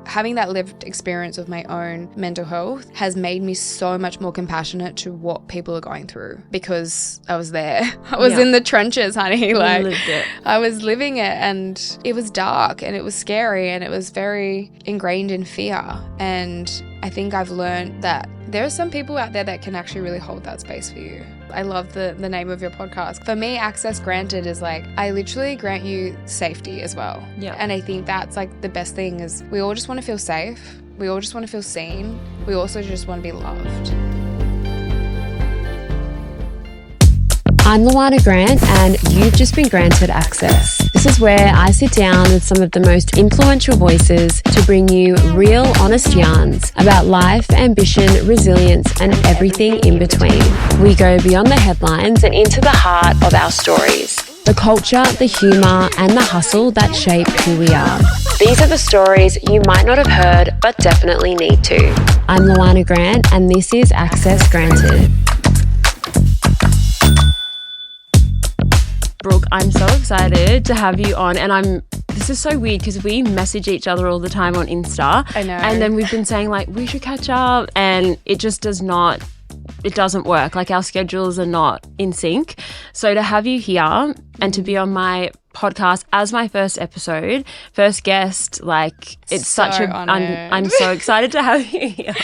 having that lived experience of my own mental health has made me so much more compassionate to what people are going through, because I was there. I was in the trenches, honey. Like, you lived it. I was living it, and it was dark and it was scary and it was very ingrained in fear. And I think I've learned that there are some people out there that can actually really hold that space for you. I love the name of your podcast. For me, access granted is like, I literally grant you safety as well. Yeah. And I think that's like the best thing is we all just want to feel safe. We all just want to feel seen. We also just want to be loved. I'm Lowanna Grant, and you've just been granted access. This is where I sit down with some of the most influential voices to bring you real, honest yarns about life, ambition, resilience, and everything in between. We go beyond the headlines and into the heart of our stories. The culture, the humour, and the hustle that shape who we are. These are the stories you might not have heard, but definitely need to. I'm Lowanna Grant, and this is Access Granted. Brooke, I'm so excited to have you on, and this is so weird because we message each other all the time on Insta. I know. And then we've been saying like, we should catch up, and it just doesn't work. Like, our schedules are not in sync. So to have you here and to be on my podcast as my first guest, like, it's So such I'm so excited to have you here.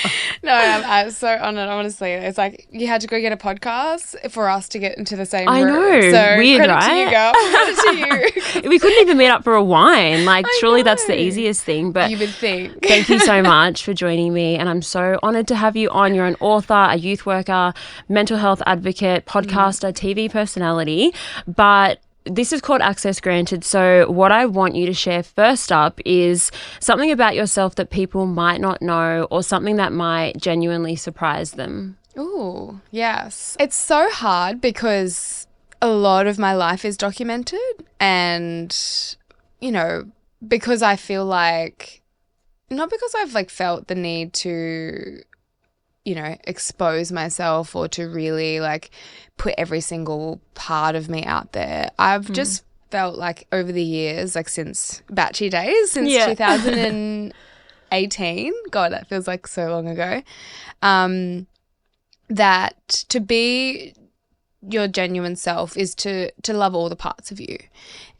No, I'm so honoured, honestly. It's like you had to go get a podcast for us to get into the same room. I know. So weird, credit right? to you, girl. Credit to you. We couldn't even meet up for a wine. Like, I surely that's the know. easiest thing. But You would think. thank you so much for joining me, and I'm so honoured to have you on. You're an author, a youth worker, mental health advocate, podcaster, TV personality, but this is called Access Granted. So what I want you to share first up is something about yourself that people might not know, or something that might genuinely surprise them. Ooh, yes. It's so hard because a lot of my life is documented, and, you know, because I feel like, not because I've like felt the need to, you know, expose myself or to really like put every single part of me out there. I've just felt like over the years, like since Batchy days, since 2018, God, that feels like so long ago, that to be your genuine self is to love all the parts of you.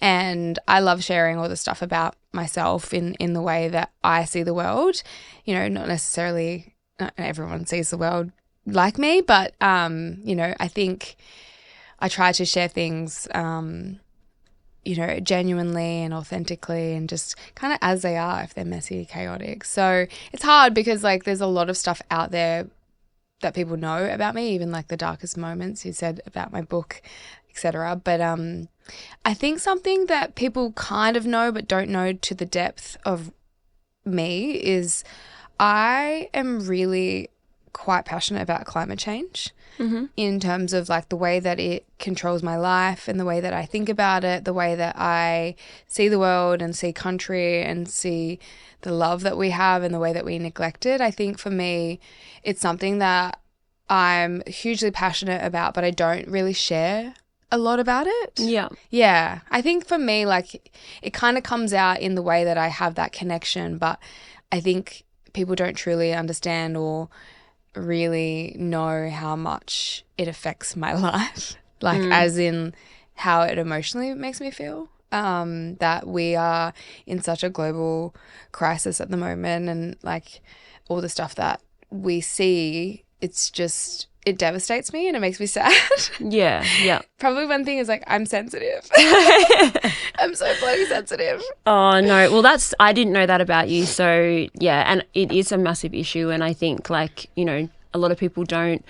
And I love sharing all the stuff about myself in the way that I see the world. You know, not necessarily not everyone sees the world like me, but, you know, I think I try to share things, you know, genuinely and authentically and just kind of as they are, if they're messy, chaotic. So it's hard because, like, there's a lot of stuff out there that people know about me, even like the darkest moments you said about my book, etc. But I think something that people kind of know but don't know to the depth of me is I am really quite passionate about climate change in terms of like the way that it controls my life and the way that I think about it, the way that I see the world and see country and see the love that we have and the way that we neglect it. I think for me, it's something that I'm hugely passionate about, but I don't really share a lot about it. Yeah. Yeah. I think for me, like, it kind of comes out in the way that I have that connection, but I think people don't truly understand or really know how much it affects my life, like as in how it emotionally makes me feel, that we are in such a global crisis at the moment, and like all the stuff that we see, it's just, it devastates me and it makes me sad. Yeah. Probably one thing is like I'm sensitive. I'm so bloody sensitive. Oh, no. Well, I didn't know that about you. So, yeah, and it is a massive issue. And I think, like, you know, a lot of people don't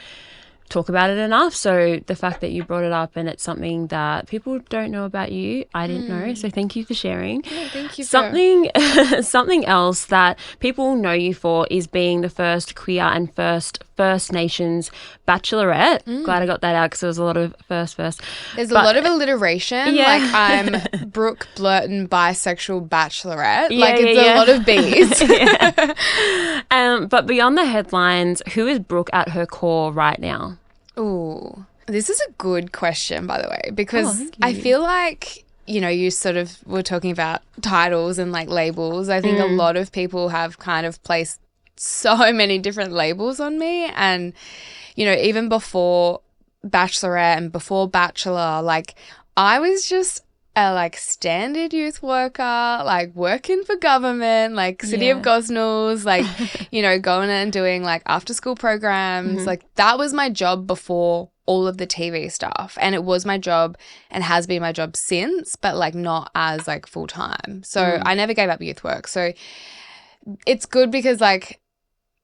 talk about it enough. So the fact that you brought it up and it's something that people don't know about you, I didn't know. So thank you for sharing. Yeah, thank you. Something else that people know you for is being the first queer and First Nations bachelorette. Glad I got that out because there was a lot of first. There's a lot of alliteration. Yeah. Like I'm Brooke Blurton bisexual bachelorette. Yeah, like it's a lot of B's. But beyond the headlines, who is Brooke at her core right now? Ooh, this is a good question, by the way, because thank you. I feel like you know, you sort of were talking about titles and like labels. I think a lot of people have kind of placed so many different labels on me. And, you know, even before Bachelorette and before Bachelor, like I was just a like standard youth worker, like working for government, like City of Gosnells, like, you know, going and doing like after school programs. Like that was my job before all of the TV stuff. And it was my job and has been my job since, but like not as like full time. So I never gave up youth work. So it's good because like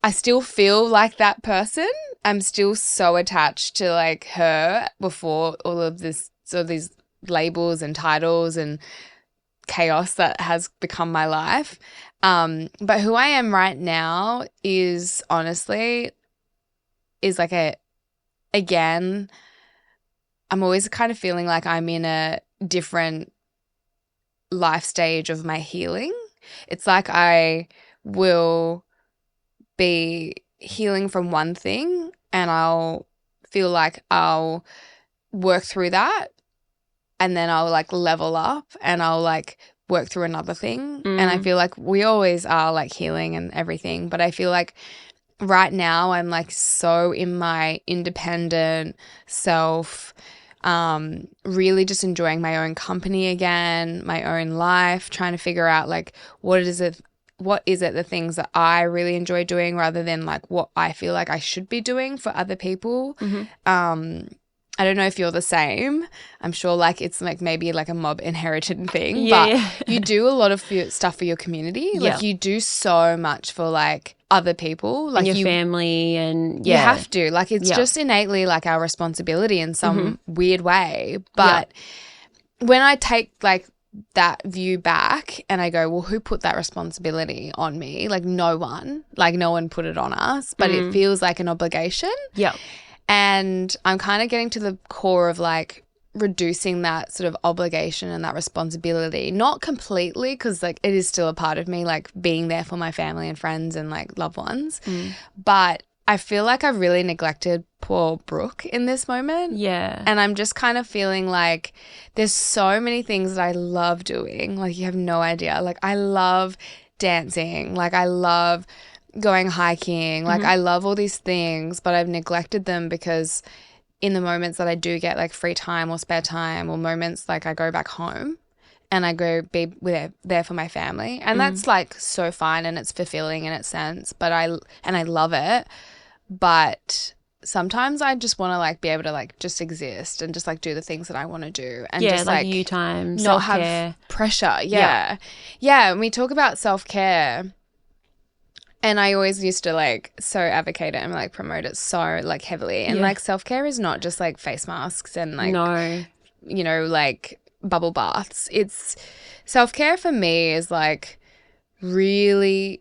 I still feel like that person. I'm still so attached to like her before all of this, so these labels and titles and chaos that has become my life. But who I am right now is honestly like again, I'm always kind of feeling like I'm in a different life stage of my healing. It's like I will be healing from one thing and I'll feel like I'll work through that and then I'll like level up and I'll like work through another thing. And I feel like we always are like healing and everything, but I feel like right now I'm like so in my independent self, really just enjoying my own company again, my own life, trying to figure out like what is it the things that I really enjoy doing rather than like what I feel like I should be doing for other people. I don't know if you're the same. I'm sure like it's like maybe like a mob inherited thing, but you do a lot of stuff for your community. Like you do so much for like other people, like and your family, and you have to. Like it's just innately like our responsibility in some weird way. But when I take like that view back and I go, well, who put that responsibility on me? Like no one put it on us, but it feels like an obligation. Yeah. And I'm kind of getting to the core of like reducing that sort of obligation and that responsibility, not completely because like it is still a part of me, like being there for my family and friends and like loved ones. But I feel like I've really neglected poor Brooke in this moment. Yeah. And I'm just kind of feeling like there's so many things that I love doing. Like you have no idea. Like I love dancing. Like I love going hiking. Like I love all these things, but I've neglected them because in the moments that I do get like free time or spare time or moments like I go back home and I go be there for my family. And that's like so fine and it's fulfilling in its sense, but I love it. But sometimes I just want to like be able to like just exist and just like do the things that I want to do and just like you time, not self-care. have pressure. Yeah. When we talk about self-care, and I always used to like so advocate it and like promote it so like heavily. And like self-care is not just like face masks and like, you know, like bubble baths. It's self-care for me is like really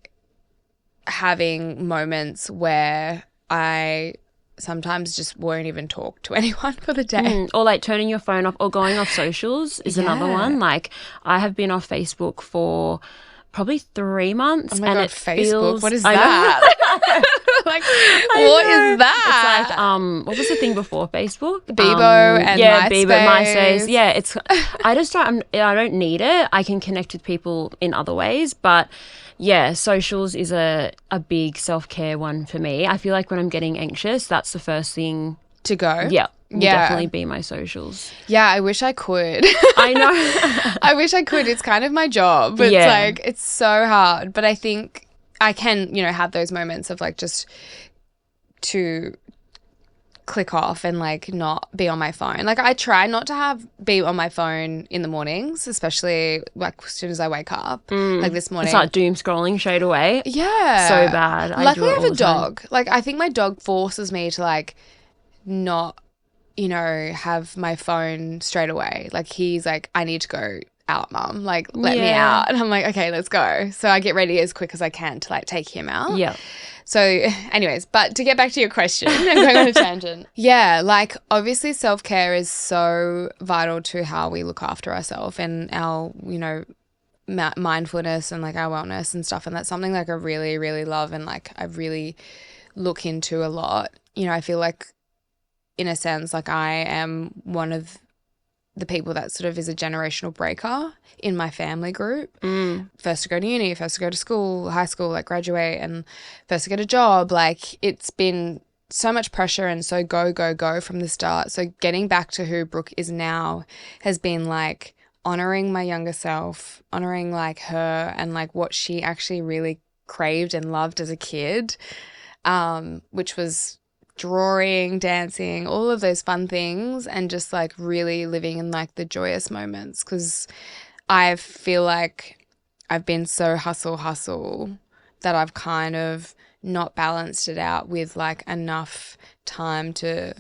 having moments where I sometimes just won't even talk to anyone for the day. Or like turning your phone off or going off socials is another one. Like I have been off Facebook for probably 3 months. Oh my and God, it Facebook. Feels, what is that? Like, what is that? It's like, what was the thing before Facebook? Bebo and MySpace. Bebo, MySpace. Yeah, it's. I don't need it. I can connect with people in other ways, but yeah, socials is a big self-care one for me. I feel like when I'm getting anxious, that's the first thing to go. Yeah. Will definitely be my socials. Yeah, I wish I could. I know. I wish I could. It's kind of my job. It's like, it's so hard. But I think I can, you know, have those moments of like just to click off and like not be on my phone. Like I try not to be on my phone in the mornings, especially like as soon as I wake up. Like this morning. It's like doom scrolling straight away. Yeah. So bad. Luckily I have a dog. Like I think my dog forces me to like not, you know, have my phone straight away. Like he's like, I need to go out, mum. Like let me out. And I'm like, okay, let's go. So I get ready as quick as I can to like take him out. Yeah. So anyways, but to get back to your question, I'm going on a tangent. Yeah, like obviously self-care is so vital to how we look after ourselves and our, you know, mindfulness and like our wellness and stuff. And that's something like I really, really love and like I really look into a lot. You know, I feel like in a sense, like I am one of the people that sort of is a generational breaker in my family group. First to go to uni, first to go to school, high school, like graduate, and first to get a job. Like it's been so much pressure and so go, go, go from the start. So getting back to who Brooke is now has been like honoring my younger self, honoring like her and like what she actually really craved and loved as a kid, which was drawing, dancing, all of those fun things, and just like really living in like the joyous moments, because I feel like I've been so hustle that I've kind of not balanced it out with like enough time to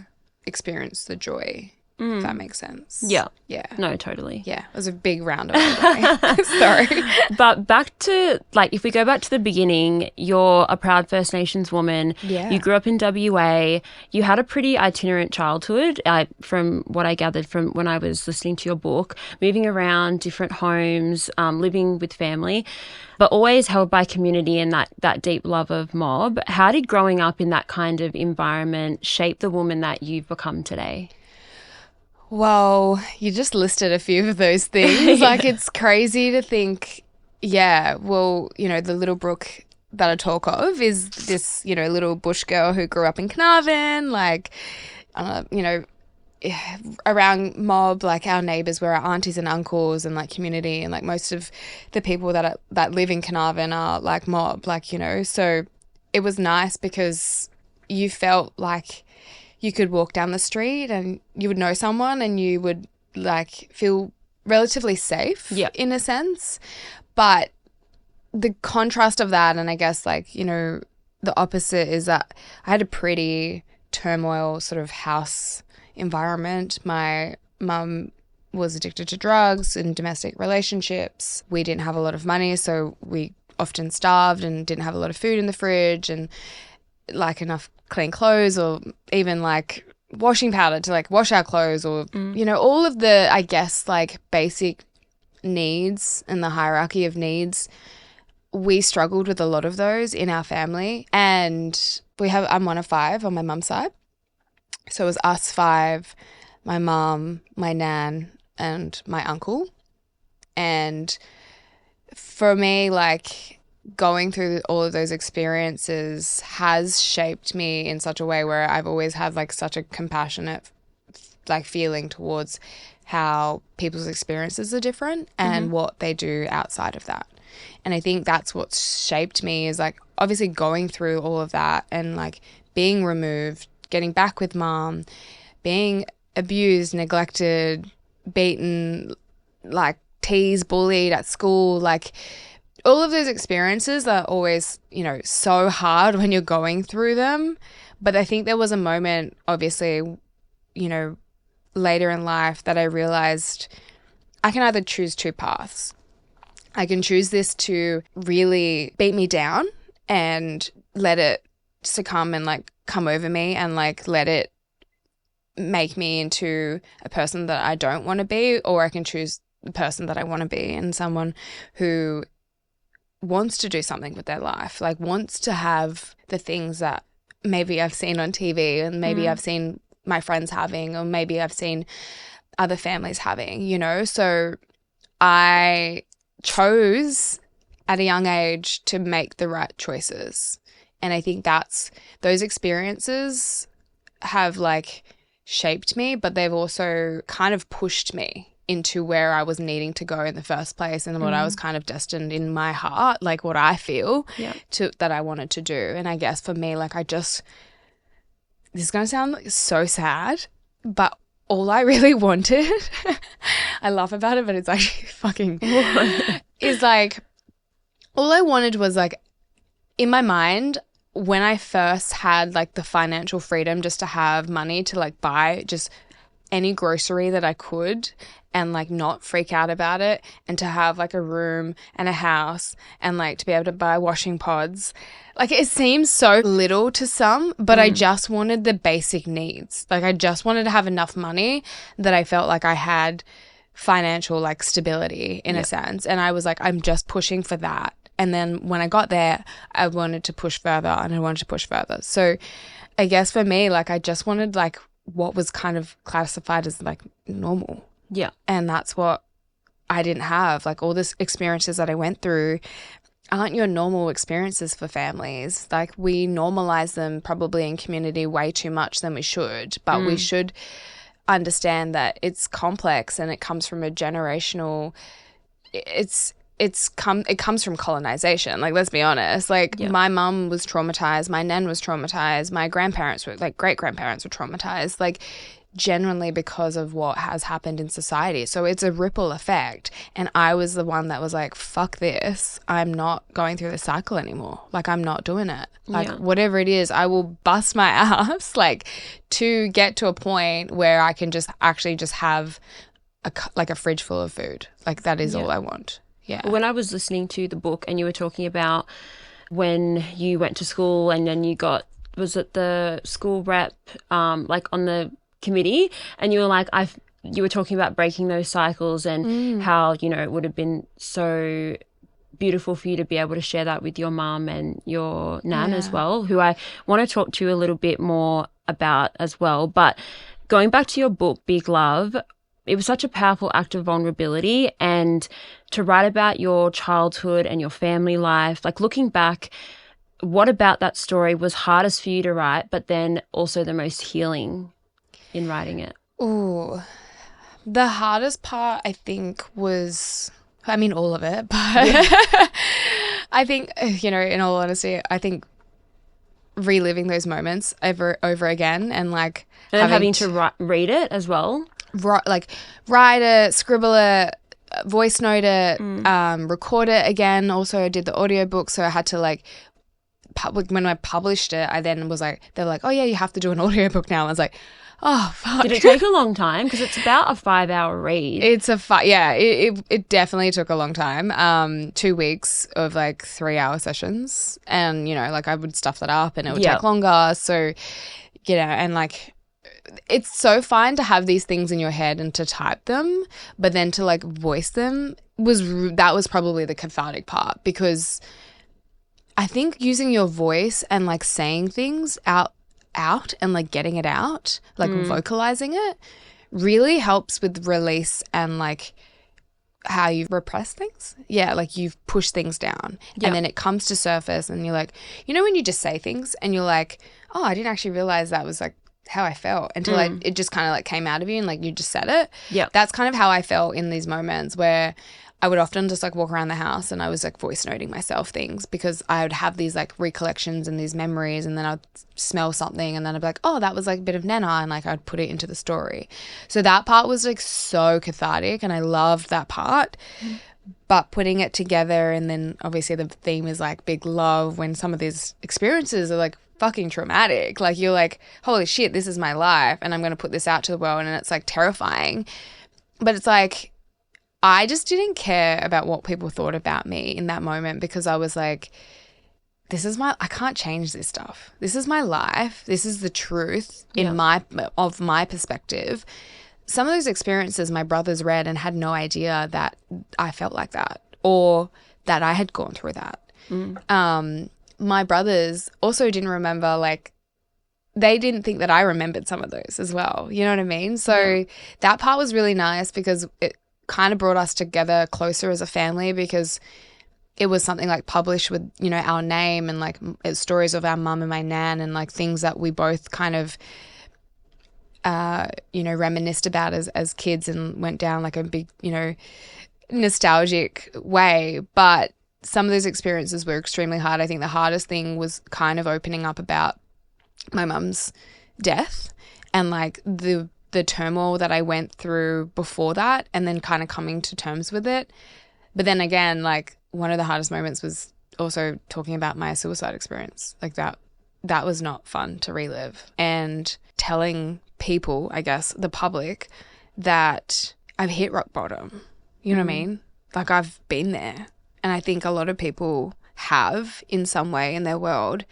experience the joy, if that makes sense. Yeah. Yeah. No, totally. Yeah. It was a big roundabout way. Sorry. But back to, like, if we go back to the beginning, you're a proud First Nations woman. Yeah. You grew up in WA. You had a pretty itinerant childhood, from what I gathered from when I was listening to your book, moving around different homes, living with family, but always held by community and that deep love of mob. How did growing up in that kind of environment shape the woman that you've become today? Well, you just listed a few of those things. Like, it's crazy to think, yeah, well, you know, the little Brooke that I talk of is this, you know, little bush girl who grew up in Carnarvon, like, you know, around mob, like our neighbours were our aunties and uncles and like community, and like most of the people that live in Carnarvon are like mob, like, you know. So it was nice because you felt like you could walk down the street and you would know someone and you would like feel relatively safe in a sense. But the contrast of that, and I guess like, you know, the opposite is that I had a pretty turmoil sort of house environment. My mum was addicted to drugs and domestic relationships. We didn't have a lot of money, so we often starved and didn't have a lot of food in the fridge and like enough clean clothes or even like washing powder to like wash our clothes or, you know, all of the, I guess, like basic needs and the hierarchy of needs. We struggled with a lot of those in our family, and I'm one of 5 on my mum's side. So it was us 5, my mum, my nan, and my uncle. And for me, like, going through all of those experiences has shaped me in such a way where I've always had like such a compassionate like feeling towards how people's experiences are different and what they do outside of that. And I think that's what's shaped me, is like obviously going through all of that and like being removed, getting back with mom, being abused, neglected, beaten, like teased, bullied at school, like all of those experiences are always, you know, so hard when you're going through them. But I think there was a moment, obviously, you know, later in life that I realized I can either choose 2 paths. I can choose this to really beat me down and let it succumb and like come over me and like let it make me into a person that I don't want to be, or I can choose the person that I want to be and someone who wants to do something with their life, like wants to have the things that maybe I've seen on TV and maybe I've seen my friends having, or maybe I've seen other families having, you know. So I chose at a young age to make the right choices. And I think those experiences have like shaped me, but they've also kind of pushed me into where I was needing to go in the first place and what I was kind of destined in my heart, like what I feel that I wanted to do. And I guess for me, like this is going to sound like so sad, but all I really wanted, I laugh about it, but it's actually fucking, is like, all I wanted was like, in my mind, when I first had like the financial freedom just to have money to like buy just any grocery that I could and like not freak out about it, and to have like a room and a house and like to be able to buy washing pods. Like it seems so little to some, but I just wanted the basic needs. Like I just wanted to have enough money that I felt like I had financial like stability in a sense. And I was like, I'm just pushing for that. And then when I got there, I wanted to push further and I wanted to push further. So I guess for me, like I just wanted like what was kind of classified as like normal. Yeah. And that's what I didn't have. Like, all these experiences that I went through aren't your normal experiences for families. Like, we normalize them probably in community way too much than we should, but we should understand that it's complex and it comes from a generational, it comes from colonization. Like, let's be honest. Like, my mum was traumatized, my nan was traumatized, my grandparents were, like, great grandparents were traumatized, like, generally because of what has happened in society. So it's a ripple effect. And I was the one that was like, fuck this. I'm not going through this cycle anymore. Like, I'm not doing it. Like, whatever it is, I will bust my ass, like, to get to a point where I can just actually just have a fridge full of food. Like, that is all I want. Yeah. When I was listening to the book and you were talking about when you went to school and then you got, was it the school rep, like on the committee, and you were like, you were talking about breaking those cycles and how, you know, it would have been so beautiful for you to be able to share that with your mum and your nan as well, who I want to talk to you a little bit more about as well. But going back to your book, Big Love, it was such a powerful act of vulnerability, and to write about your childhood and your family life, like, looking back, what about that story was hardest for you to write, but then also the most healing in writing it? Ooh, the hardest part, I think, was, I mean, all of it, but I think, you know, in all honesty, I think reliving those moments over again, and like, and having to read it as well, write it, scribble it, voice note it, record it again. Also, I did the audiobook, so I had to, like, when I published it, I then was like, they were like, oh yeah, you have to do an audiobook now. I was like, oh, fuck. Did it take a long time? Because it's about a 5-hour read. It definitely took a long time. 2 weeks of, like, 3-hour sessions. And, you know, like, I would stuff that up and it would take longer. So, you know, and, like, it's so fine to have these things in your head and to type them, but then to, like, voice them that was probably the cathartic part, because I think using your voice and, like, saying things out and, like, getting it out, like, vocalizing it really helps with release and, like, how you repress things. Yeah, like, you've pushed things down and then it comes to surface and you're like, you know, when you just say things and you're like, oh, I didn't actually realize that was, like, how I felt until it just kind of, like, came out of you and, like, you just said it. Yeah. That's kind of how I felt in these moments where I would often just, like, walk around the house and I was, like, voice noting myself things, because I would have these, like, recollections and these memories, and then I'd smell something and then I'd be like, oh, that was, like, a bit of nanna, and, like, I'd put it into the story. So that part was, like, so cathartic and I loved that part. But putting it together, and then obviously the theme is, like, big love, when some of these experiences are, like, fucking traumatic. Like, you're like, holy shit, this is my life and I'm going to put this out to the world, and it's, like, terrifying. But it's like, I just didn't care about what people thought about me in that moment, because I was like, I can't change this stuff. This is my life. This is the truth of my perspective. Some of those experiences my brothers read and had no idea that I felt like that, or that I had gone through that. My brothers also didn't remember, like, they didn't think that I remembered some of those as well. You know what I mean? So that part was really nice, because it kind of brought us together closer as a family, because it was something, like, published with, you know, our name and, like, stories of our mum and my nan, and, like, things that we both kind of you know, reminisced about as kids, and went down, like, a big, you know, nostalgic way. But some of those experiences were extremely hard. I think the hardest thing was kind of opening up about my mum's death and, like, the turmoil that I went through before that, and then kind of coming to terms with it. But then again, like, one of the hardest moments was also talking about my suicide experience. Like, that was not fun to relive, and telling people, I guess, the public, that I've hit rock bottom. You know what I mean? Like, I've been there. And I think a lot of people have in some way in their world.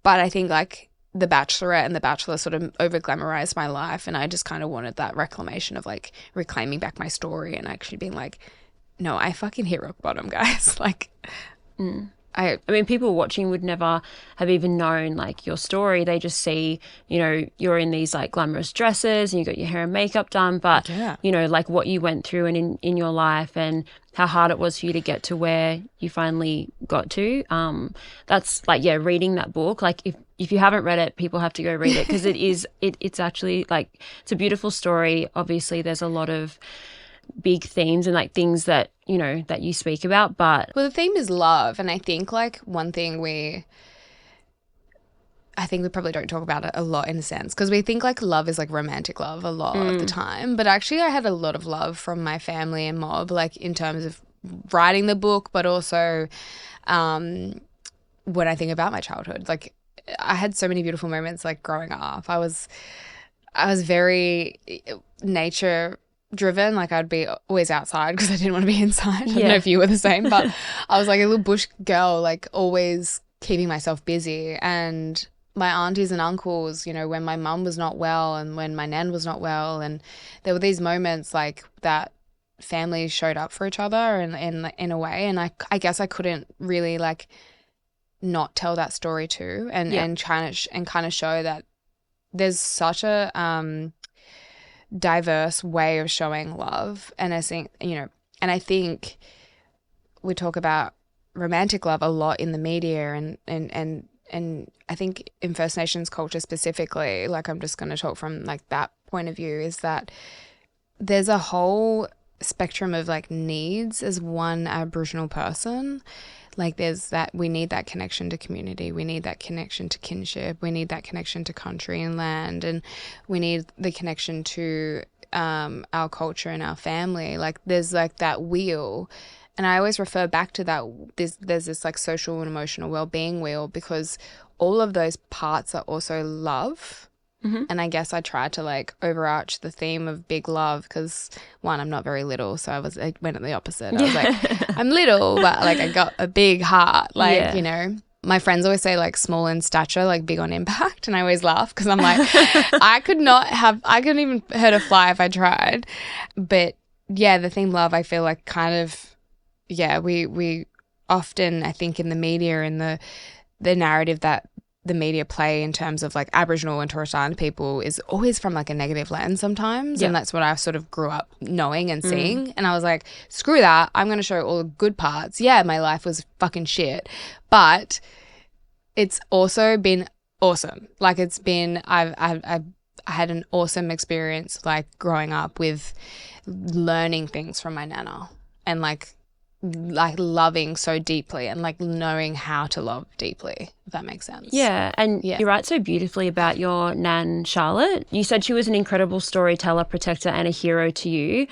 But I think, like, The Bachelorette and The Bachelor sort of over-glamorized my life, and I just kind of wanted that reclamation of, like, reclaiming back my story and actually being like, no, I fucking hit rock bottom, guys. Like, I mean, people watching would never have even known like your story. They just see, you know, you're in these like glamorous dresses and you got your hair and makeup done, but you know, like what you went through and in your life and how hard it was for you to get to where you finally got to. That's like, yeah, reading that book. Like if you haven't read it, people have to go read it because it's actually like, it's a beautiful story. Obviously, there's a lot of big themes and like things that, you know, that you speak about, but well, the theme is love, and I think like one thing I think we probably don't talk about it a lot in a sense because we think like love is like romantic love a lot of the time, but actually I had a lot of love from my family and mob, like in terms of writing the book, but also when I think about my childhood, like I had so many beautiful moments like growing up. I was very nature driven, like I'd be always outside because I didn't want to be inside. I don't know if you were the same, but I was like a little bush girl, like always keeping myself busy. And my aunties and uncles, you know, when my mum was not well and when my nan was not well, and there were these moments like that families showed up for each other and in a way, and I guess I couldn't really like not tell that story too, and kind of show that there's such a diverse way of showing love. And I think, you know, and I think we talk about romantic love a lot in the media and I think in First Nations culture specifically, like I'm just going to talk from like that point of view, is that there's a whole spectrum of like needs as one Aboriginal person. Like there's that, we need that connection to community, we need that connection to kinship, we need that connection to country and land, and we need the connection to our culture and our family. Like there's like that wheel, and I always refer back to that. There's this like social and emotional well-being wheel, because all of those parts are also love. And I guess I tried to like overarch the theme of big love because, one, I'm not very little, so I went at the opposite. I was like, I'm little, but like I got a big heart. Like, you know, my friends always say like small in stature, like big on impact, and I always laugh because I'm like, I couldn't even hurt a fly if I tried. But yeah, the theme love, I feel like kind of, we often, I think in the media and the narrative that the media play in terms of like Aboriginal and Torres Strait Islander people is always from like a negative lens sometimes. And that's what I sort of grew up knowing and seeing. And I was like, screw that. I'm going to show all the good parts. Yeah, my life was fucking shit, but it's also been awesome. Like it's been, I had an awesome experience like growing up with learning things from my nana and like loving so deeply and like knowing how to love deeply, if that makes sense. Yeah, and you write so beautifully about your nan, Charlotte. You said she was an incredible storyteller, protector and a hero to you,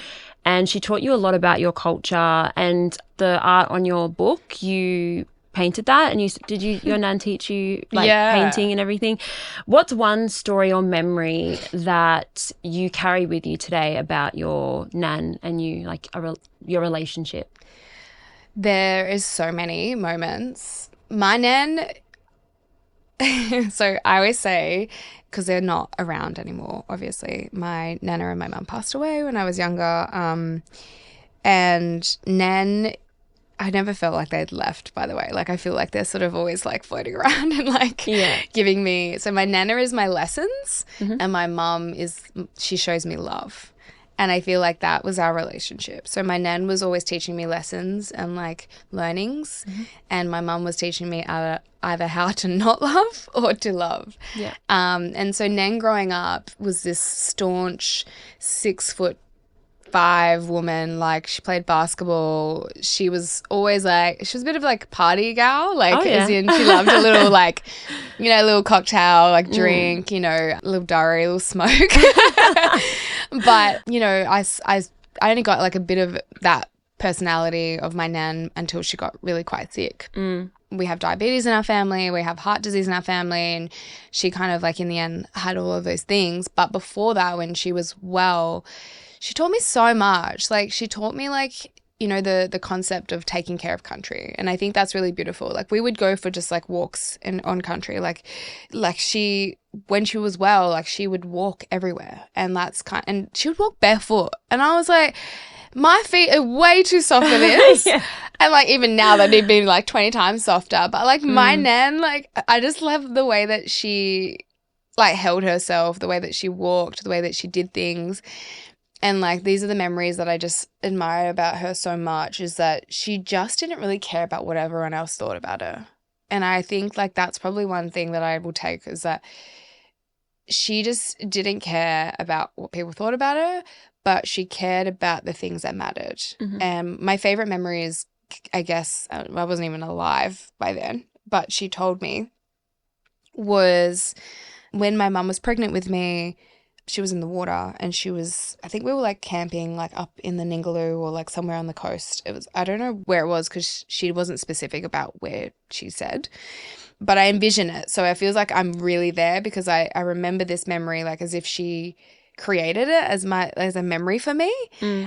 and she taught you a lot about your culture and the art on your book. You painted that, and your nan teach you like painting and everything? What's one story or memory that you carry with you today about your nan and you, like your relationship? There is so many moments. My nan, so I always say, because they're not around anymore, obviously, my nana and my mum passed away when I was younger, and nan, I never felt like they'd left, by the way. Like I feel like they're sort of always like floating around and like giving me, so my nana is my lessons and my mum she shows me love. And I feel like that was our relationship. So my nan was always teaching me lessons and like learnings, and my mum was teaching me either how to not love or to love. Yeah. And so nan growing up was this staunch 6'5" woman. Like she played basketball. She was always like, she was a bit of like party gal, like as in she loved a little like, you know, a little cocktail, like drink, you know, a little durry, a little smoke. But, you know, I only got like a bit of that personality of my nan until she got really quite sick. We have diabetes in our family, we have heart disease in our family, and she kind of like in the end had all of those things. But before that, when she was well, she taught me so much. Like she taught me like, you know, the concept of taking care of country. And I think that's really beautiful. Like we would go for just like walks on country. Like she, when she was well, like she would walk everywhere, and and she would walk barefoot. And I was like, my feet are way too soft for this. And like even now they need to be like 20 times softer. But like my nan, like I just love the way that she like held herself, the way that she walked, the way that she did things. And like these are the memories that I just admire about her so much, is that she just didn't really care about what everyone else thought about her. And I think like that's probably one thing that I will take, is that she just didn't care about what people thought about her, but she cared about the things that mattered. And my favorite memory is, I guess, I wasn't even alive by then, but she told me, was when my mum was pregnant with me, she was in the water and I think we were like camping like up in the Ningaloo or like somewhere on the coast. I don't know where it was because she wasn't specific about where she said, but I envision it. So it feels like I'm really there because I remember this memory like as if she created it as a memory for me.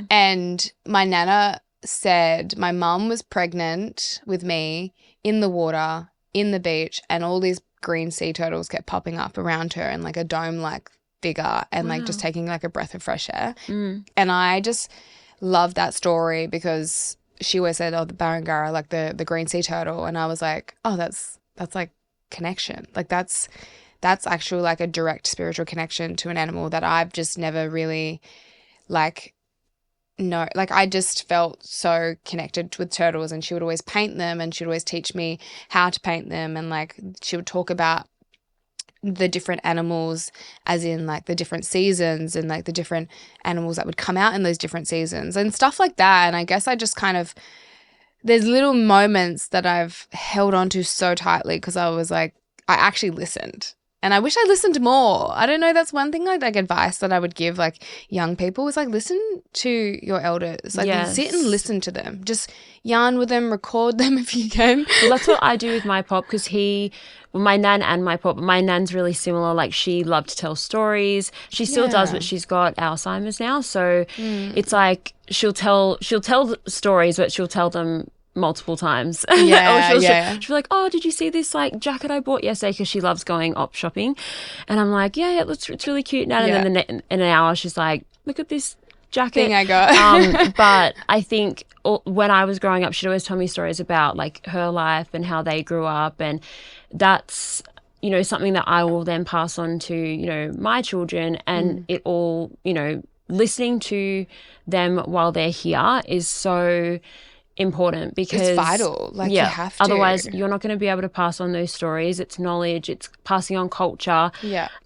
And my nana said my mum was pregnant with me in the water, in the beach, and all these green sea turtles kept popping up around her and like a dome-like figure and like just taking like a breath of fresh air. And I just love that story because she always said, oh, the barangara, like the green sea turtle. And I was like, oh, that's like connection. Like that's actually like a direct spiritual connection to an animal that I've just never really like no, like I just felt so connected with turtles, and she would always paint them and she would always teach me how to paint them, and like she would talk about the different animals as in like the different seasons and like the different animals that would come out in those different seasons and stuff like that. And I guess I just kind of, there's little moments that I've held on to so tightly because I was like, I actually listened. And I wish I listened more. I don't know. That's one thing like advice that I would give like young people is like listen to your elders. Like sit and listen to them. Just yarn with them, record them if you can. Well, that's what I do with my pop because my nan and my pop, my nan's really similar. Like she loved to tell stories. She still does, but she's got Alzheimer's now. So it's like she'll tell stories, but she'll tell them multiple times. She'll be like, oh, did you see this like jacket I bought yesterday? Because she loves going op shopping. And I'm like, it's really cute now. And then in an hour she's like, look at this jacket thing I got. But I think when I was growing up, she'd always tell me stories about like her life and how they grew up, and that's something that I will then pass on to my children, and it all listening to them while they're here is so important because it's vital. Like you have to. Otherwise you're not going to be able to pass on those stories. It's knowledge, it's passing on culture.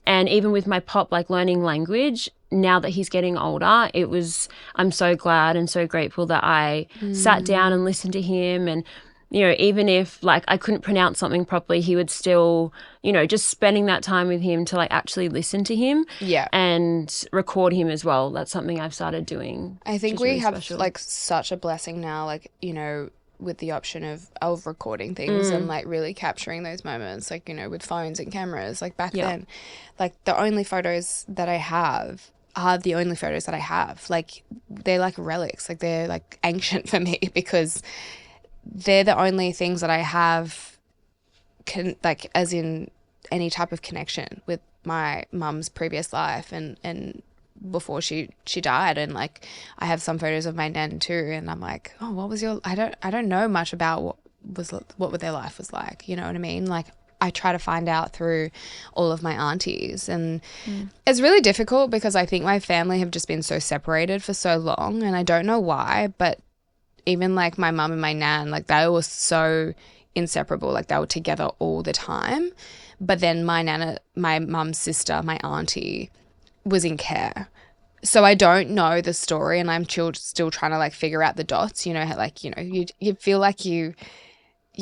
And even with my pop, like learning language, now that he's getting older, I'm so glad and so grateful that I sat down and listened to him. And even if like I couldn't pronounce something properly, he would still, just spending that time with him to like actually listen to him and record him as well. That's something I've started doing. I think we have like such a blessing now, like, with the option of recording things and like really capturing those moments, like, with phones and cameras. Like back then, like the only photos that I have are the only photos that I have. Like they're like relics, like they're like ancient for me because they're the only things that I have like as in any type of connection with my mum's previous life and before she died. And like I have some photos of my nan too, and I'm like, oh, what was I don't know much about what their life was like, you know what I mean? Like I try to find out through all of my aunties, and it's really difficult because I think my family have just been so separated for so long, and I don't know why, but even like my mum and my nan, like they were so inseparable, like they were together all the time. But then my nana, my mum's sister, my auntie was in care. So I don't know the story, and I'm still trying to like figure out the dots, you feel like you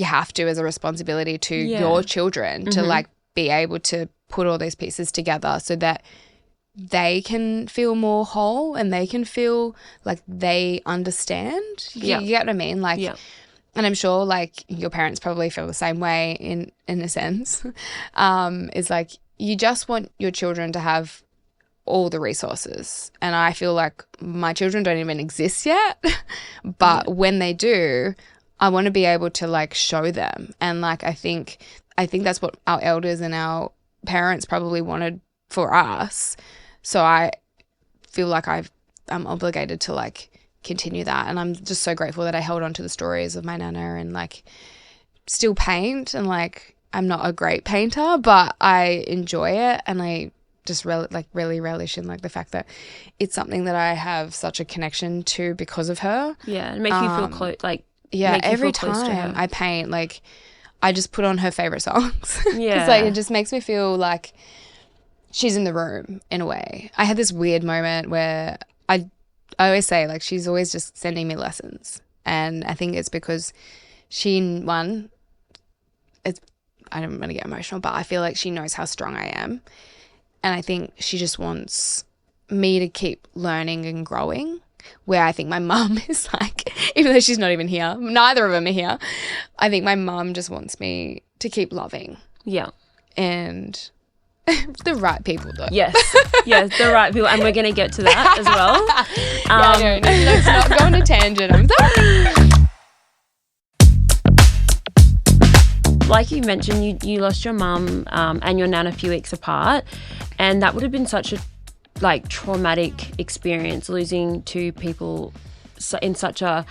have to as a responsibility to your children to like be able to put all those pieces together so that they can feel more whole and they can feel like they understand. You get what I mean? Like, and I'm sure like your parents probably feel the same way in a sense. It's like you just want your children to have all the resources, and I feel like my children don't even exist yet, but when they do, I want to be able to like show them. And like I think that's what our elders and our parents probably wanted for us. So I feel like I'm obligated to like continue that. And I'm just so grateful that I held on to the stories of my nana and like still paint, and like I'm not a great painter, but I enjoy it, and I just really relish in like the fact that it's something that I have such a connection to because of her. Yeah, it makes you feel close. Like, yeah, make you every feel close to time her. I paint, like I just put on her favorite songs. Yeah. Because like it just makes me feel like she's in the room in a way. I had this weird moment where I always say like she's always just sending me lessons, and I think it's because I don't want to get emotional, but I feel like she knows how strong I am, and I think she just wants me to keep learning and growing, where I think my mum is like, even though she's not even here, neither of them are here, I think my mum just wants me to keep loving. Yeah. And the right people though. Yes, the right people, and we're going to get to that as well. Yeah, no, let's not go on a tangent. I'm sorry. Like you mentioned, you lost your mum and your nan a few weeks apart, and that would have been such a like traumatic experience, losing two people in such a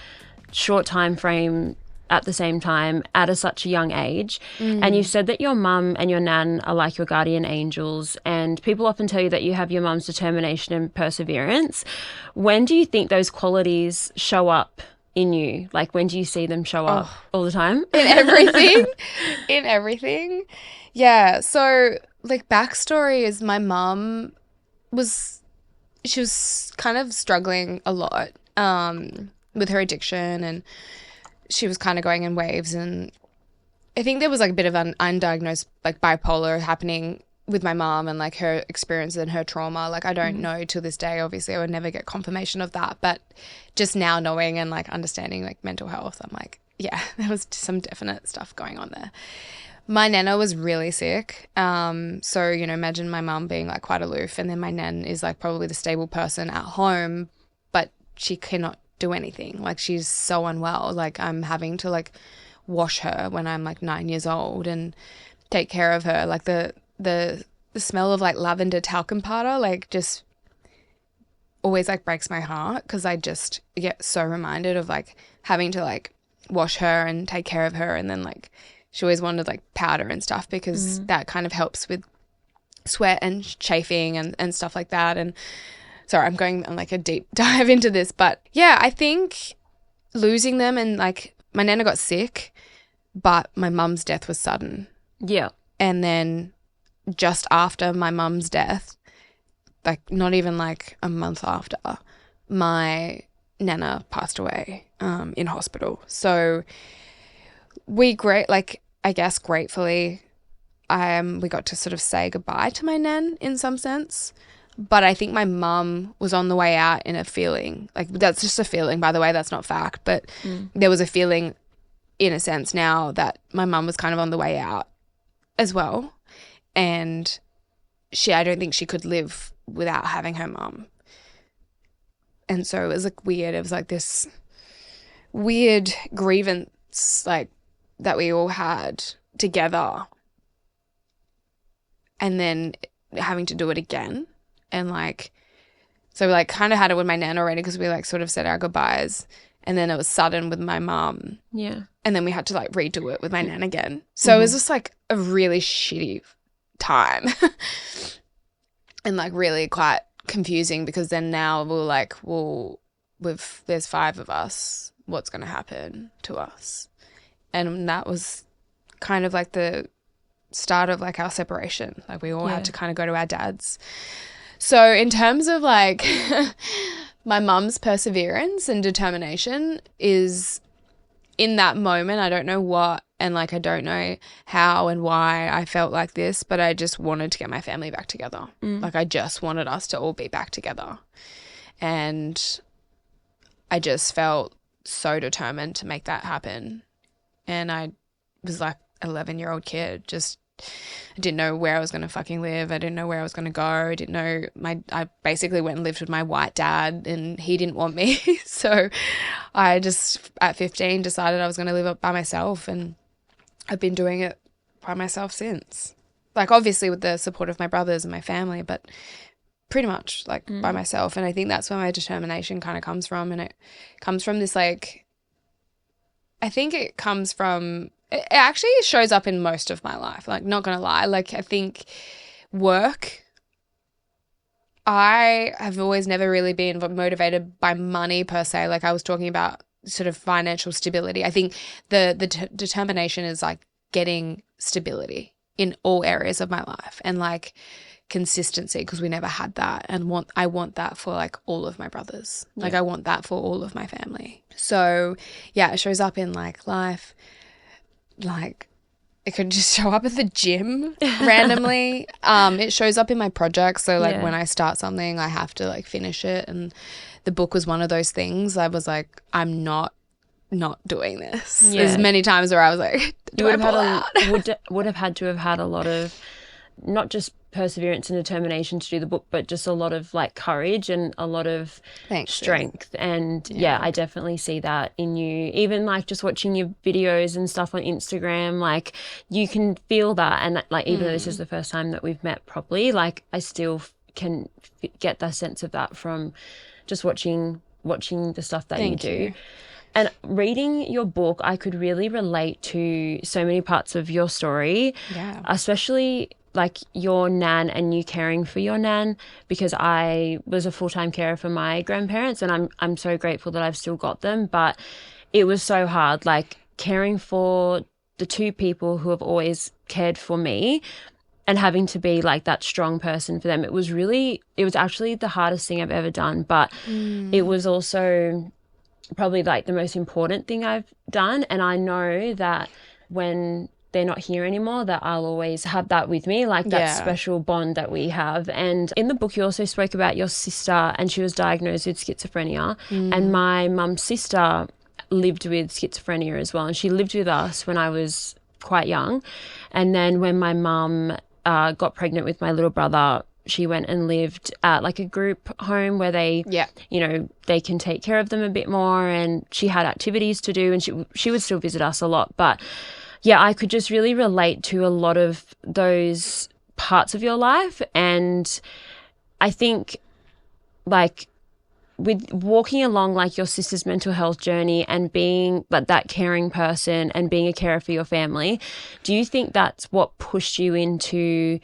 short time frame at the same time at such a young age. And you said that your mum and your nan are like your guardian angels, and people often tell you that you have your mum's determination and perseverance. When do you think those qualities show up in you? Like, when do you see them show up? All the time? In everything. Yeah, so like backstory is my mum was kind of struggling a lot with her addiction, and she was kind of going in waves, and I think there was like a bit of an undiagnosed like bipolar happening with my mom and like her experience and her trauma. Like I don't know to this day, obviously I would never get confirmation of that, but just now knowing and like understanding like mental health, I'm like, yeah, there was some definite stuff going on there. My nana was really sick. So, you know, imagine my mum being like quite aloof, and then my nan is like probably the stable person at home, but she cannot do anything. Like she's so unwell. Like I'm having to like wash her when I'm like 9 years old and take care of her. Like the smell of like lavender talcum powder like just always like breaks my heart, because I just get so reminded of like having to like wash her and take care of her, and then like she always wanted like powder and stuff, because that kind of helps with sweat and chafing and stuff like that. And sorry, I'm going on like a deep dive into this, but yeah, I think losing them, and like my nana got sick, but my mum's death was sudden. Yeah. And then just after my mum's death, like not even like a month after, my nana passed away in hospital. So I guess gratefully, we got to sort of say goodbye to my nan in some sense. But I think my mum was on the way out in a feeling, like that's just a feeling, by the way, that's not fact, but there was a feeling in a sense now that my mum was kind of on the way out as well. And I don't think she could live without having her mum. And so it was like weird. It was like this weird grievance like that we all had together, and then having to do it again. And like, so we like kind of had it with my nan already, because we like sort of said our goodbyes, and then it was sudden with my mum. Yeah. And then we had to like redo it with my nan again. So it was just like a really shitty time and like really quite confusing, because then now we're like, well, there's 5 of us, what's going to happen to us? And that was kind of like the start of like our separation. Like we all had to kind of go to our dads. So in terms of like my mum's perseverance and determination is in that moment, I don't know what, and like I don't know how and why I felt like this, but I just wanted to get my family back together. Like I just wanted us to all be back together. And I just felt so determined to make that happen. And I was like an 11-year-old kid, just I didn't know where I was going to fucking live. I didn't know where I was going to go. I didn't know I basically went and lived with my white dad, and he didn't want me. So I just at 15 decided I was going to live up by myself, and I've been doing it by myself since. Like obviously with the support of my brothers and my family, but pretty much like by myself. And I think that's where my determination kind of comes from. And it comes from this like, I think it comes from, it actually shows up in most of my life. Like, not going to lie. Like, I think work, I have always never really been motivated by money per se. Like I was talking about sort of financial stability. I think the determination is like getting stability in all areas of my life and like consistency, because we never had that, and I want that for like all of my brothers. Yeah. Like I want that for all of my family. So yeah, it shows up in like life, like it could just show up at the gym randomly. It shows up in my projects. So like when I start something, I have to like finish it. And the book was one of those things. I was like, I'm not doing this. Yeah. There's many times where I was like, would have had to have had a lot of not just perseverance and determination to do the book, but just a lot of like courage and a lot of strength. And yeah, I definitely see that in you. Even like just watching your videos and stuff on Instagram, like you can feel that. And like even though this is the first time that we've met properly, like I still can get that sense of that from just watching the stuff that you do. And reading your book, I could really relate to so many parts of your story, especially like your nan and you caring for your nan, because I was a full-time carer for my grandparents, and I'm so grateful that I've still got them. But it was so hard, like caring for the two people who have always cared for me and having to be like that strong person for them. It was actually the hardest thing I've ever done, but it was also probably like the most important thing I've done. And I know that when they're not here anymore, that I'll always have that with me, like that special bond that we have. And in the book you also spoke about your sister, and she was diagnosed with schizophrenia, and my mum's sister lived with schizophrenia as well, and she lived with us when I was quite young. And then when my mum got pregnant with my little brother, she went and lived at like a group home where they, you know, they can take care of them a bit more, and she had activities to do, and she would still visit us a lot. But yeah, I could just really relate to a lot of those parts of your life. And I think like with walking along like your sister's mental health journey and being like that caring person and being a carer for your family, do you think that's what pushed you into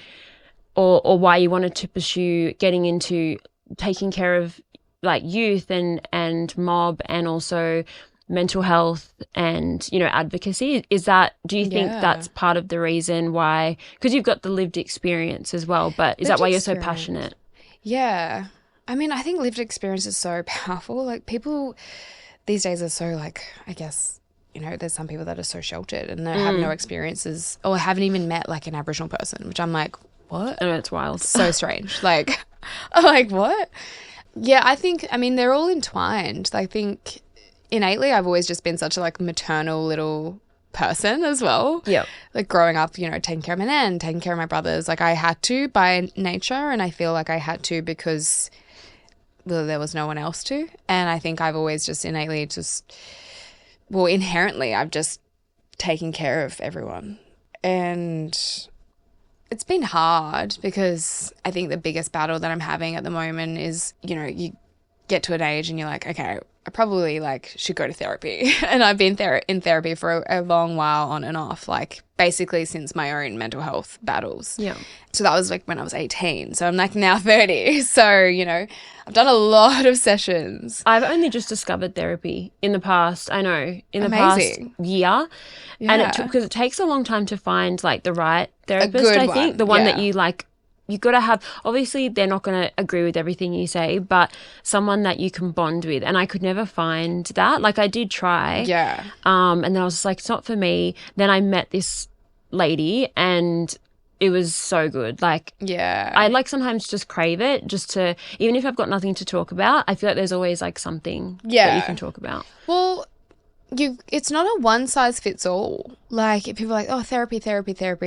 or why you wanted to pursue getting into taking care of like youth and mob and also mental health and, you know, advocacy? Do you think that's part of the reason why, because you've got the lived experience as well, but is that why you're so passionate? Yeah. I mean, I think lived experience is so powerful. Like people these days are so like, I guess, you know, there's some people that are so sheltered and they have no experiences or haven't even met like an Aboriginal person, which I'm like, what? I know, it's wild. So strange. Like, I'm like, what? Yeah, I think, I mean, they're all entwined. I think innately I've always just been such a like maternal little person as well. Yeah. Like growing up, you know, taking care of my nan, taking care of my brothers. Like I had to by nature, and I feel like I had to because there was no one else to. And I think I've always just innately inherently I've just taken care of everyone. And it's been hard because I think the biggest battle that I'm having at the moment is, you know, you get to an age and you're like, okay, I probably like should go to therapy. And I've been in therapy for a long while on and off, like basically since my own mental health battles. Yeah. So that was like when I was 18. So I'm like now 30. So, you know, I've done a lot of sessions. I've only just discovered therapy in the past, past year. Yeah. And because it takes a long time to find like the right therapist, I think. The one that you like, you got to have, obviously they're not going to agree with everything you say, but someone that you can bond with. And I could never find that. Like I did try. Yeah. And then I was just like, it's not for me. Then I met this lady and it was so good. Like, yeah, I like sometimes just crave it just to, even if I've got nothing to talk about, I feel like there's always like something that you can talk about. Well, it's not a one size fits all. Like people are like, oh, therapy,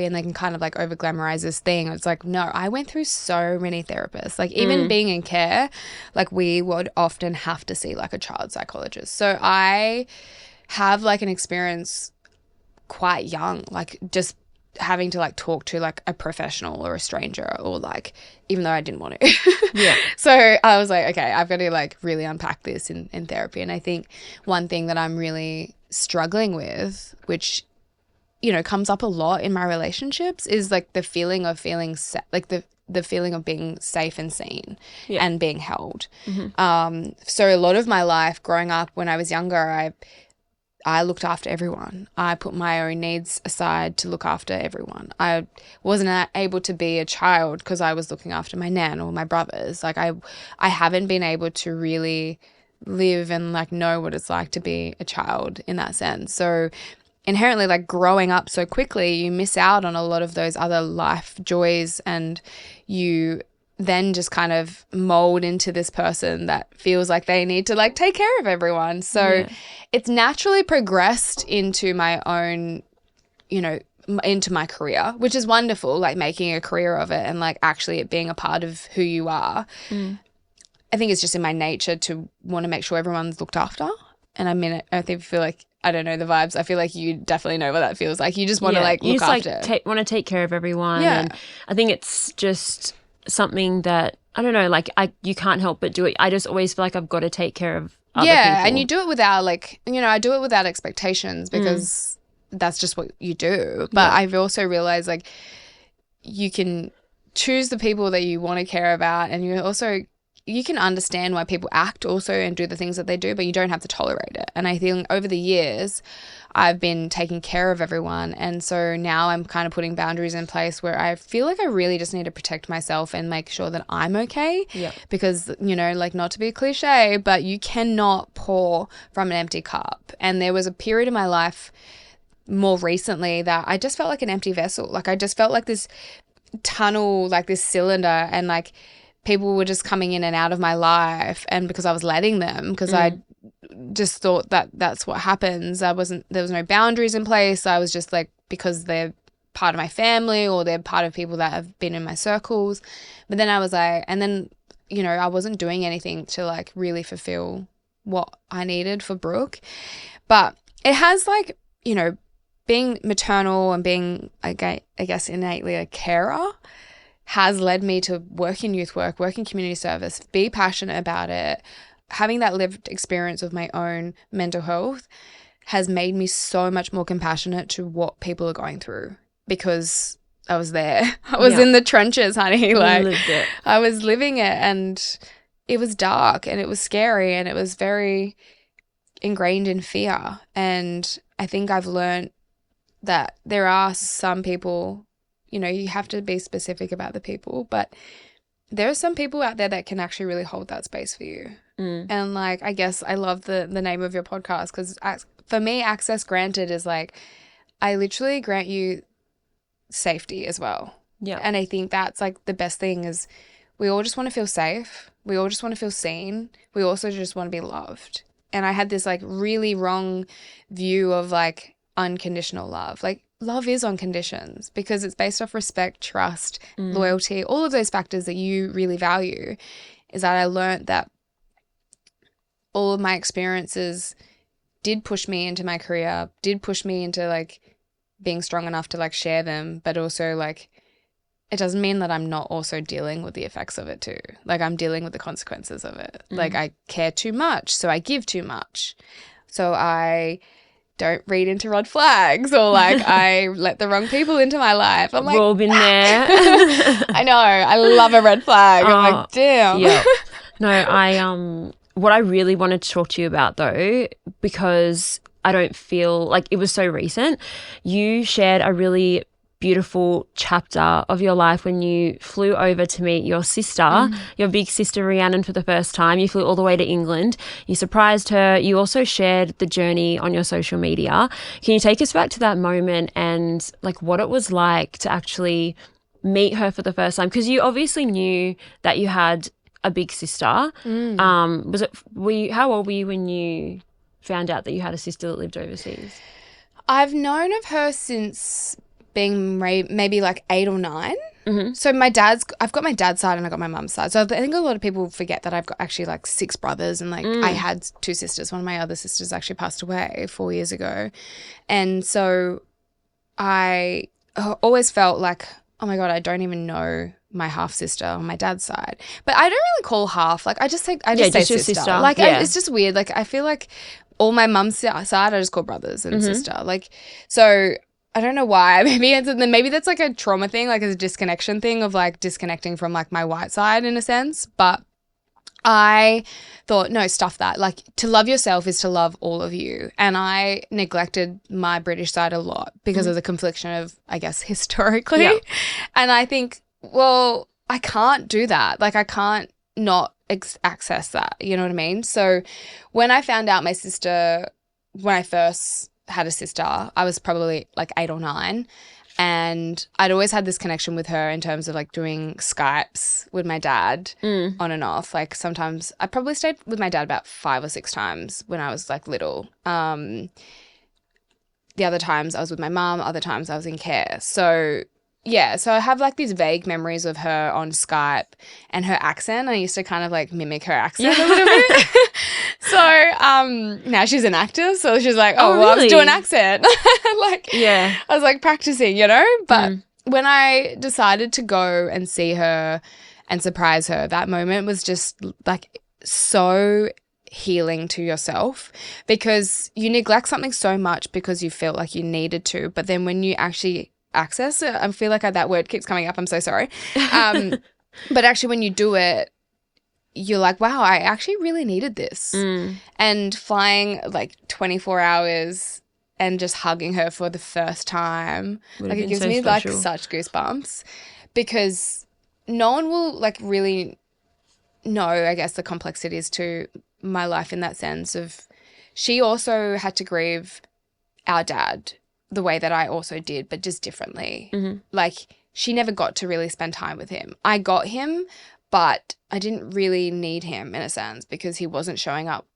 and they can kind of like over glamorize this thing. It's like, no, I went through so many therapists. Like even being in care, like we would often have to see like a child psychologist. So I have like an experience quite young, like just having to like talk to like a professional or a stranger, or like, even though I didn't want to. Yeah. So I was like, okay, I've got to like really unpack this in therapy. And I think one thing that I'm really struggling with, which, you know, comes up a lot in my relationships, is like the feeling of feeling like the feeling of being safe and seen and being held. So a lot of my life growing up when I was younger, I looked after everyone. I put my own needs aside to look after everyone. I wasn't able to be a child because I was looking after my nan or my brothers. Like I haven't been able to really live and like know what it's like to be a child in that sense. So inherently, like growing up so quickly, you miss out on a lot of those other life joys, and you then just kind of mold into this person that feels like they need to like take care of everyone. So it's naturally progressed into my own, you know, into my career, which is wonderful, like making a career of it and like actually it being a part of who you are. I think it's just in my nature to want to make sure everyone's looked after. And I mean, I feel like, I don't know the vibes. I feel like you definitely know what that feels like. You just want to like look after. Like want to take care of everyone. Yeah. And I think it's just something that, I don't know, like you can't help but do it. I just always feel like I've got to take care of other people. And you do it without like, you know, I do it without expectations because that's just what you do. But I've also realized like you can choose the people that you want to care about, and you can understand why people act also and do the things that they do, but you don't have to tolerate it. And I think over the years, I've been taking care of everyone. And so now I'm kind of putting boundaries in place where I feel like I really just need to protect myself and make sure that I'm okay. Yeah. Because, you know, like not to be cliche, but you cannot pour from an empty cup. And there was a period in my life more recently that I just felt like an empty vessel. Like I just felt like this tunnel, like this cylinder, and like people were just coming in and out of my life, and because I was letting them, because I just thought that that's what happens. There was no boundaries in place. I was just like, because they're part of my family or they're part of people that have been in my circles. But then I was like, and then, you know, I wasn't doing anything to like really fulfill what I needed for Brooke. But it has like, you know, being maternal and being, I guess, innately a carer has led me to work in youth work, work in community service, be passionate about it. Having that lived experience of my own mental health has made me so much more compassionate to what people are going through, because I was there. I was in the trenches, honey. Like, lived it. I was living it, and it was dark and it was scary and it was very ingrained in fear. And I think I've learned that there are some people, you know, you have to be specific about the people, but there are some people out there that can actually really hold that space for you. And like, I guess I love the name of your podcast, because for me, access granted is like, I literally grant you safety as well. Yeah. And I think that's like the best thing is we all just want to feel safe. We all just want to feel seen. We also just want to be loved. And I had this like really wrong view of like unconditional love. Like, love is on conditions because it's based off respect, trust, loyalty, all of those factors that you really value. Is that I learned that all of my experiences did push me into my career, did push me into like being strong enough to like share them, but also like it doesn't mean that I'm not also dealing with the effects of it too. Like, I'm dealing with the consequences of it. Like, I care too much, so I give too much. So I don't read into red flags, or like I let the wrong people into my life. I'm like, we've all been there. I know. I love a red flag. I'm like, damn. Yeah. No, what I really wanted to talk to you about though, because I don't feel like it was so recent, you shared a really beautiful chapter of your life when you flew over to meet your sister, your big sister Rhiannon, for the first time. You flew all the way to England. You surprised her. You also shared the journey on your social media. Can you take us back to that moment and like what it was like to actually meet her for the first time? Because you obviously knew that you had a big sister. How old were you when you found out that you had a sister that lived overseas? I've known of her since being maybe like 8 or 9. So I've got my dad's side and I got my mum's side. So I think a lot of people forget that I've got actually like 6 brothers, and like I had 2 sisters. One of my other sisters actually passed away 4 years ago. And so I always felt like, oh my God, I don't even know my half sister on my dad's side. But I don't really call half. Like I just say just your sister. sister. Like Yeah. it's just weird. Like I feel like all my mum's side I just call brothers and sister. Like so I don't know why. Maybe that's like a trauma thing, like a disconnection thing of like disconnecting from like my white side in a sense. But I thought, no, stuff that. Like to love yourself is to love all of you. And I neglected my British side a lot because of the confliction of, I guess, historically. Yeah. And I think, well, I can't do that. Like I can't not access that. You know what I mean? So when I found out my sister, when I first had a sister, I was probably like 8 or 9. And I'd always had this connection with her in terms of like doing Skypes with my dad on and off. Like sometimes I probably stayed with my dad about 5 or 6 times when I was like little. The other times I was with my mum, other times I was in care. So yeah, so I have like these vague memories of her on Skype and her accent. I used to kind of like mimic her accent a little bit. So now she's an actor, so she's like, oh, well, really? I was doing accent. Like, Yeah. I was like practicing, you know? But when I decided to go and see her and surprise her, that moment was just like so healing to yourself because you neglect something so much because you felt like you needed to. But then when you actually access it, I feel like that word keeps coming up. I'm so sorry. But actually when you do it, you're like, wow, I actually really needed this. And flying like 24 hours and just hugging her for the first time, like it gives me like such goosebumps because no one will like really know, I guess, the complexities to my life in that sense of she also had to grieve our dad the way that I also did, but just differently. Like she never got to really spend time with him. I got him, but I didn't really need him in a sense because he wasn't showing up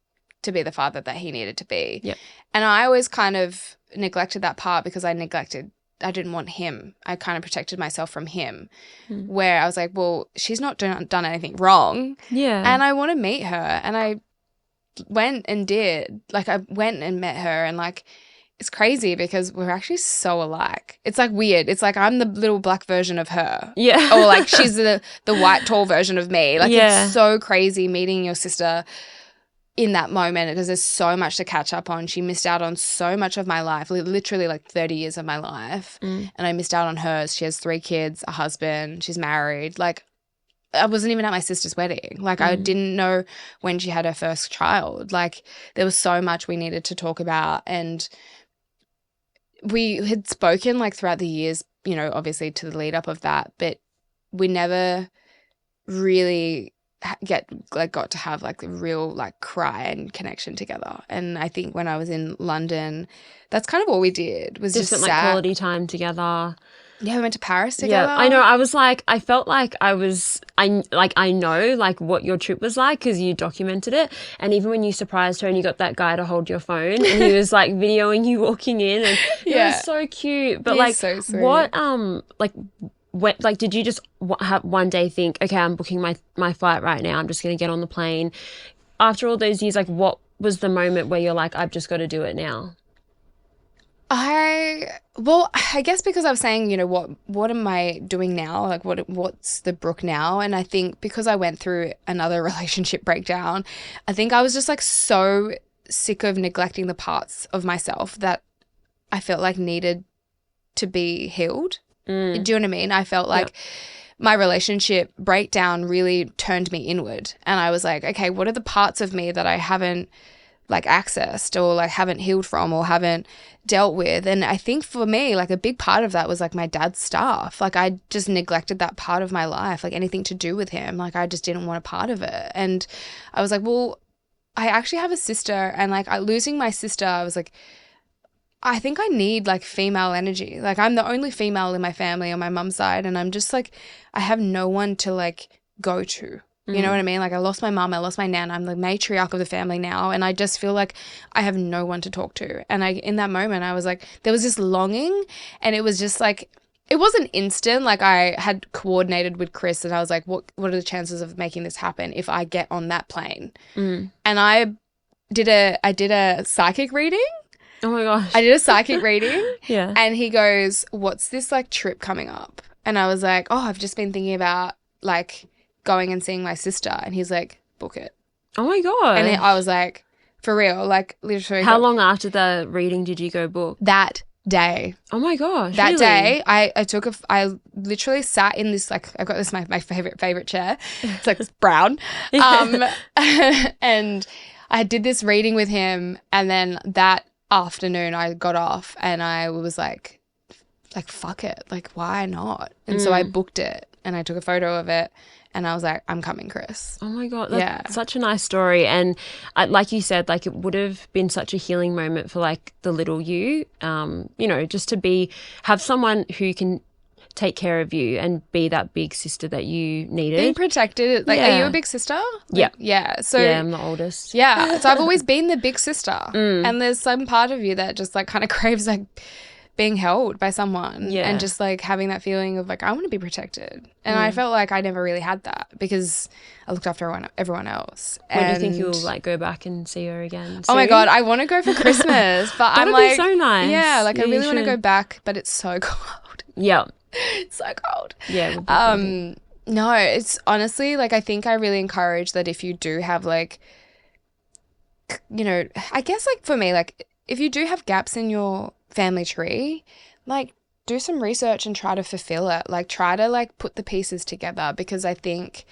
to be the father that he needed to be. Yep. And I always kind of neglected that part because I didn't want him. I kind of protected myself from him where I was like, well, she's not done anything wrong. Yeah. And I want to meet her. And I went and did. Like I went and met her and like it's crazy because we're actually so alike. It's like weird. It's like I'm the little black version of her. Yeah. Or like she's the white tall version of me. Like it's so crazy meeting your sister in that moment because there's so much to catch up on. She missed out on so much of my life, literally like 30 years of my life. And I missed out on hers. She has 3 kids, a husband, she's married. Like I wasn't even at my sister's wedding. Like I didn't know when she had her first child. Like there was so much we needed to talk about and we had spoken like throughout the years, you know, obviously to the lead up of that, but we never really got to have like a real like cry and connection together. And I think when I was in London, that's kind of all we did was just spent sat. like quality time together. Yeah, we went to Paris together. Yeah, I know. I felt like I know like what your trip was like because you documented it. And even when you surprised her and you got that guy to hold your phone and he was like videoing you walking in and it was so cute. But like so sweet. what what did you just have one day think, okay, I'm booking my flight right now. I'm just going to get on the plane. After all those years, like what was the moment where you're like, I've just got to do it now? I guess because I was saying, you know, what am I doing now? Like what's the Brooke now? And I think because I went through another relationship breakdown, I think I was just like so sick of neglecting the parts of myself that I felt like needed to be healed. Do you know what I mean? I felt like my relationship breakdown really turned me inward and I was like, okay, what are the parts of me that I haven't like accessed or like haven't healed from or haven't dealt with? And I think for me, like a big part of that was like my dad's stuff. Like I just neglected that part of my life, like anything to do with him. Like I just didn't want a part of it. And I was like, well, I actually have a sister and like losing my sister, I was like, I think I need like female energy. Like I'm the only female in my family on my mum's side and I'm just like, I have no one to like go to. You know what I mean? Like I lost my mum, I lost my nan. I'm the matriarch of the family now and I just feel like I have no one to talk to. And in that moment I was like, there was this longing and it was just like, it wasn't instant. Like I had coordinated with Chris and I was like, what are the chances of making this happen if I get on that plane? And I did a psychic reading Oh my gosh. I did a psychic reading. Yeah. And he goes, what's this like trip coming up? And I was like, oh, I've just been thinking about like going and seeing my sister. And he's like, book it. Oh my God. And I was like, for real, like literally. How long after the reading did you go book? That day. Oh my gosh. That really? day, I literally sat in this, like, I've got this, my favorite chair. It's like brown. And I did this reading with him. And then that afternoon I got off and I was like, fuck it. Like, why not? And so I booked it and I took a photo of it. And I was like, I'm coming, Chris. Oh, my God. That's such a nice story. And like you said, like it would have been such a healing moment for like the little you, just to have someone who can take care of you and be that big sister that you needed. Being protected. Like, are you a big sister? Like, yeah. So yeah, I'm the oldest. Yeah. So I've always been the big sister. And there's some part of you that just like kind of craves like being held by someone and just like having that feeling of like, I want to be protected. And I felt like I never really had that because I looked after everyone else. When do you think you'll like go back and see her again? Oh my God, I want to go for Christmas, but I'm like, so nice. Yeah, like I really want to go back, but it's so cold. Yeah. It's so cold. Yeah. No, it's honestly like I think I really encourage that if you do have like, I guess like for me, like if you do have gaps in your family tree, like do some research and try to fulfill it. Like try to like put the pieces together because I think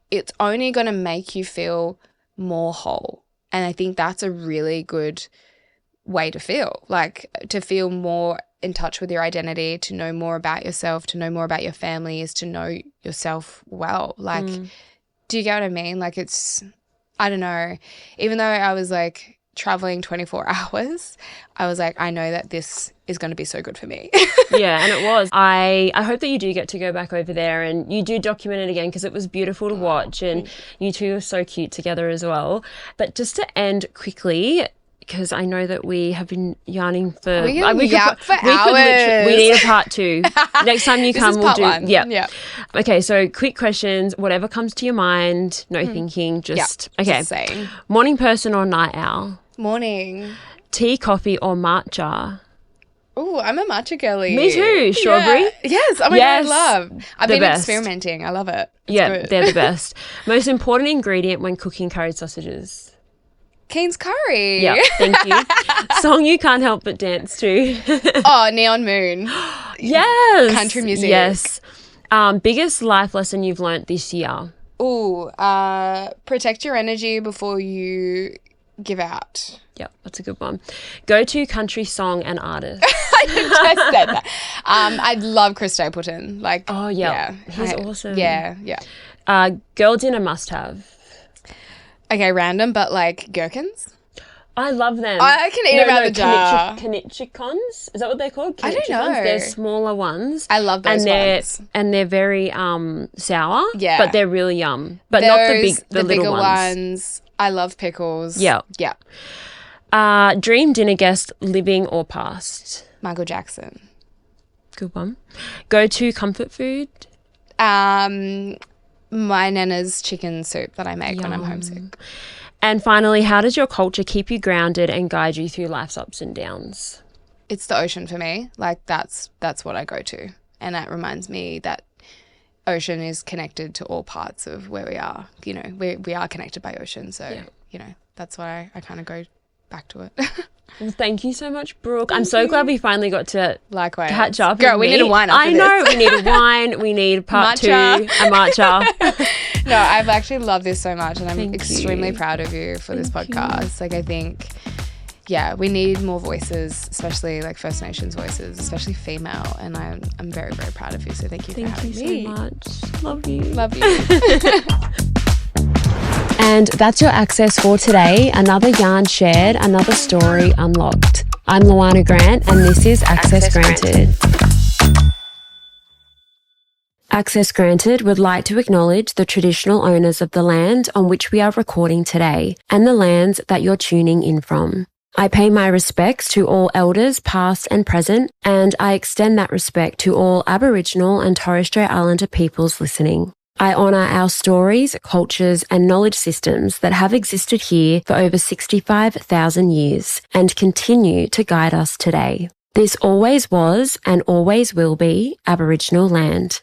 it's only going to make you feel more whole. And I think that's a really good way to feel, like to feel more in touch with your identity, to know more about yourself, to know more about your family is to know yourself well. Like, do you get what I mean? Like it's, I don't know, even though I was like traveling 24 hours, I was like, I know that this is going to be so good for me. Yeah, and it was. I hope that you do get to go back over there and you do document it again because it was beautiful to watch and you two are so cute together as well. But just to end quickly, because I know that we have been yarning for... We need a part 2. Next time you come, we'll do... One. Yeah. Okay, so quick questions, whatever comes to your mind, no thinking, just... Okay. Just saying. Morning person or night owl? Morning. Tea, coffee or matcha? Oh, I'm a matcha girly. Me too. Strawberry? Yeah. Yes. Oh my God, I love. I've been experimenting. I love it. Yeah, they're the best. Most important ingredient when cooking curried sausages? Keen's curry. Yeah, thank you. Song you can't help but dance to? Oh, Neon Moon. Yes. Country music. Yes. Biggest life lesson you've learnt this year? Ooh, protect your energy before you give out. Yep, that's a good one. Go-to country song and artist? I just said that. I love Chris Stapleton. Like, oh, yeah. He's awesome. Yeah. Girl dinner must-have? Okay, random, but like gherkins. I love them. I can eat them out of the jar. Knichicons? Is that what they're called? I don't know. They're smaller ones. I love those ones. And they're very sour. Yeah. But they're really yum. But not the little bigger ones. I love pickles. Yeah. Dream dinner guest, living or past? Michael Jackson. Good one. Go-to comfort food? My nana's chicken soup that I make when I'm homesick. And finally, how does your culture keep you grounded and guide you through life's ups and downs? It's the ocean for me. Like that's what I go to. And that reminds me that ocean is connected to all parts of where we are. You know, we are connected by ocean. So, that's why I kind of go back to it. Well, thank you so much, Brooke. I'm so glad we finally got to likewise catch up. Girl, we need a wine after this. I know, we need a wine. We need part 2, a matcha. No, I've actually loved this so much and I'm extremely proud of you for this podcast. Like I think, we need more voices, especially like First Nations voices, especially female. And I'm very, very proud of you. So thank you for having me. Thank you so much. Love you. Love you. And that's your access for today. Another yarn shared, another story unlocked. I'm Lowanna Grant and this is Access Granted. Access Granted would like to acknowledge the traditional owners of the land on which we are recording today and the lands that you're tuning in from. I pay my respects to all elders past and present, and I extend that respect to all Aboriginal and Torres Strait Islander peoples listening. I honour our stories, cultures and knowledge systems that have existed here for over 65,000 years and continue to guide us today. This always was and always will be Aboriginal land.